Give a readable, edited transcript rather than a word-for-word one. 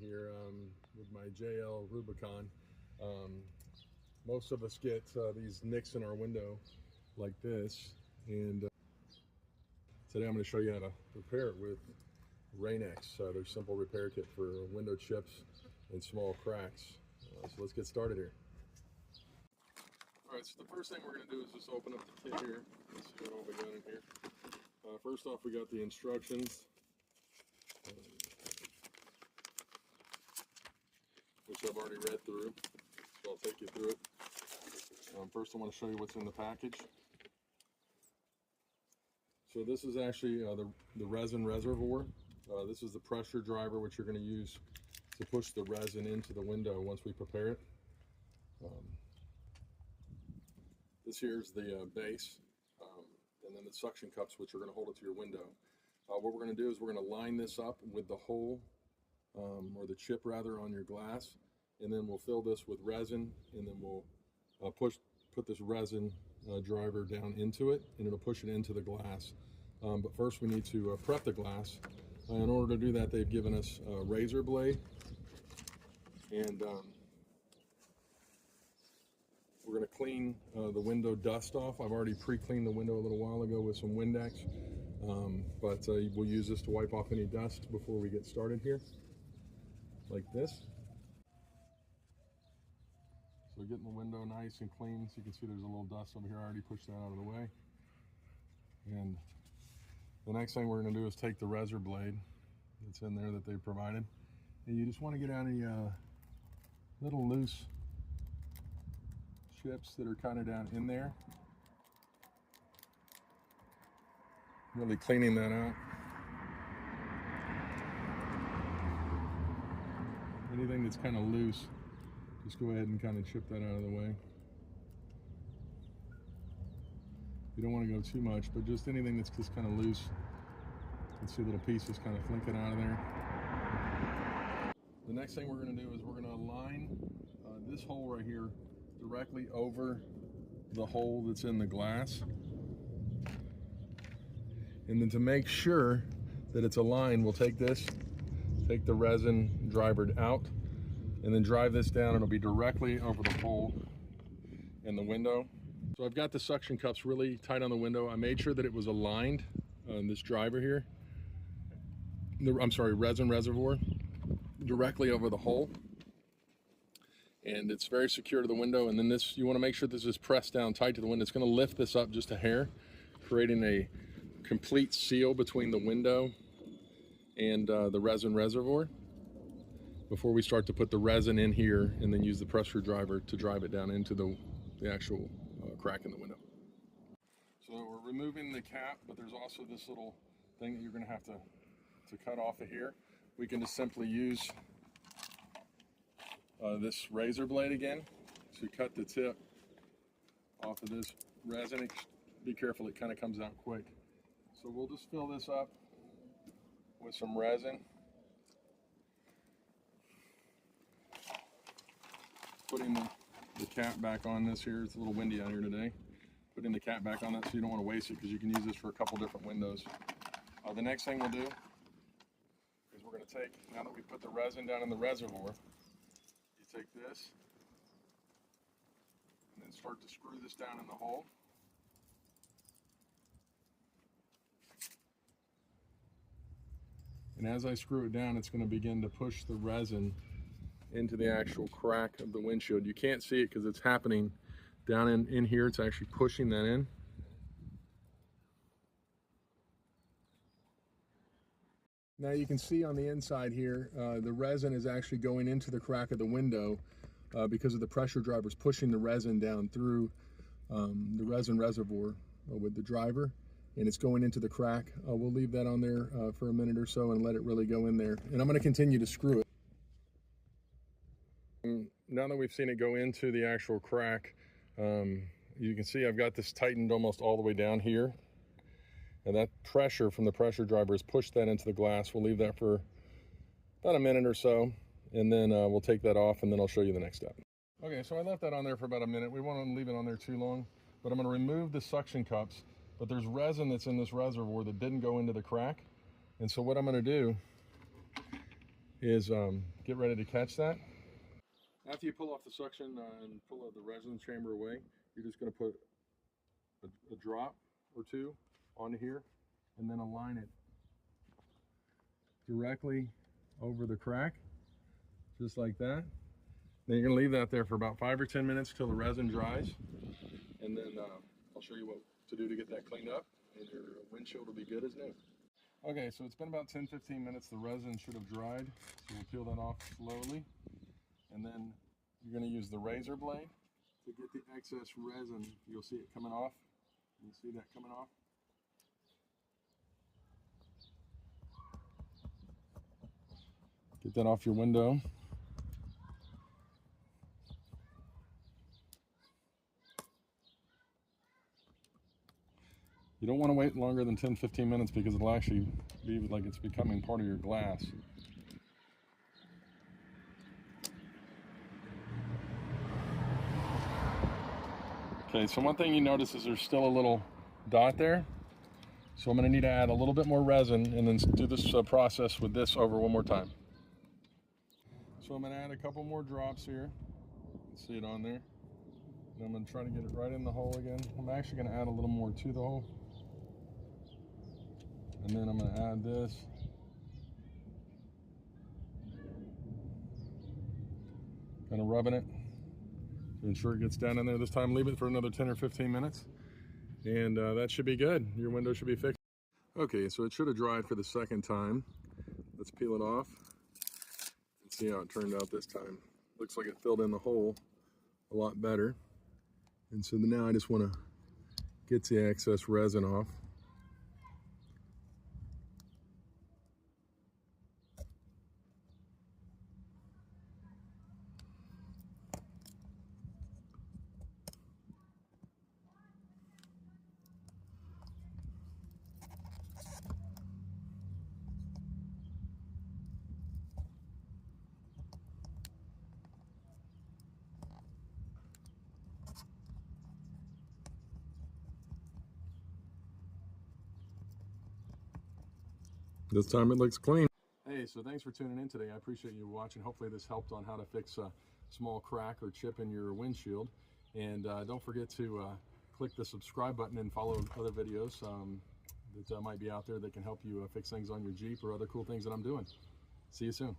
here with my JL Rubicon. Most of us get these nicks in our window like this, and today I'm going to show you how to repair it with Rain-X. Their simple repair kit for window chips and small cracks. So let's get started here. Alright, so the first thing we're going to do is just open up the kit here. Let's see what all we got in here. First off, we got the instructions, which I've already read through, so I'll take you through it. First, I want to show you what's in the package. So this is actually the resin reservoir. This is the pressure driver, which you're going to use to push the resin into the window once we prepare it. This here is the base, and then the suction cups, which are going to hold it to your window. What we're going to do is we're going to line this up with the hole, or the chip rather, on your glass, and then we'll fill this with resin, and then we'll put this resin driver down into it, and it'll push it into the glass. But first we need to prep the glass. In order to do that, they've given us a razor blade, and we're going to clean the window dust off. I've already pre-cleaned the window a little while ago with some Windex, but we'll use this to wipe off any dust before we get started here, like this. So getting the window nice and clean. So you can see there's a little dust over here. I already pushed that out of the way. And the next thing we're going to do is take the razor blade that's in there that they provided, and you just want to get out any little loose chips that are kind of down in there. Really cleaning that out. Anything that's kind of loose, just go ahead and kind of chip that out of the way. You don't want to go too much, but just anything that's just kind of loose. You can see little pieces kind of flinking out of there. The next thing we're going to do is we're going to align this hole right here directly over the hole that's in the glass. And then to make sure that it's aligned, we'll take the resin driver out, and then drive this down. It'll be directly over the hole in the window. So I've got the suction cups really tight on the window. I made sure that it was aligned on this driver here. Resin reservoir, directly over the hole. And it's very secure to the window. And then this, you want to make sure this is pressed down tight to the window. It's going to lift this up just a hair, creating a complete seal between the window and the resin reservoir before we start to put the resin in here and then use the pressure driver to drive it down into the actual crack in the window. So we're removing the cap, but there's also this little thing that you're going to have to cut off of here. We can just simply use this razor blade again to cut the tip off of this resin. Be careful, it kind of comes out quick. So we'll just fill this up with some resin. Putting the cap back on this here. It's a little windy out here today. Putting the cap back on that, so you don't want to waste it, because you can use this for a couple different windows. The next thing we'll do is we're going to take, now that we put the resin down in the reservoir, you take this and then start to screw this down in the hole. And as I screw it down, it's going to begin to push the resin into the actual crack of the windshield. You can't see it because it's happening down in here. It's actually pushing that in. Now you can see on the inside here, the resin is actually going into the crack of the window because of the pressure drivers pushing the resin down through the resin reservoir with the driver, and it's going into the crack. We'll leave that on there for a minute or so and let it really go in there. And I'm going to continue to screw it. Now that we've seen it go into the actual crack, you can see I've got this tightened almost all the way down here. And that pressure from the pressure driver has pushed that into the glass. We'll leave that for about a minute or so, and then we'll take that off, and then I'll show you the next step. Okay, so I left that on there for about a minute. We won't leave it on there too long, but I'm going to remove the suction cups. But there's resin that's in this reservoir that didn't go into the crack. And so what I'm going to do is get ready to catch that. After you pull off the suction and pull the resin chamber away, you're just going to put a drop or two onto here and then align it directly over the crack, just like that. Then you're going to leave that there for about 5 or 10 minutes till the resin dries, and then I'll show you what to do to get that cleaned up, and your windshield will be good as new. Okay, so it's been about 10-15 minutes. The resin should have dried, so we'll peel that off slowly, and then you're going to use the razor blade to get the excess resin. You'll see it coming off. You see that coming off? Get that off your window. You don't want to wait longer than 10-15 minutes because it'll actually be like it's becoming part of your glass. Okay, so one thing you notice is there's still a little dot there. So I'm going to need to add a little bit more resin and then do this process with this over one more time. So I'm going to add a couple more drops here. See it on there. And I'm going to try to get it right in the hole again. I'm actually going to add a little more to the hole. And then I'm going to add this. Kind of rubbing it to ensure it gets down in there this time. Leave it for another 10 or 15 minutes. And that should be good. Your window should be fixed. Okay, so it should have dried for the second time. Let's peel it off and see how it turned out this time. Looks like it filled in the hole a lot better. And so now I just want to get the excess resin off. This time it looks clean. Hey, so thanks for tuning in today. I appreciate you watching. Hopefully this helped on how to fix a small crack or chip in your windshield. And don't forget to click the subscribe button and follow other videos that might be out there that can help you fix things on your Jeep or other cool things that I'm doing. See you soon.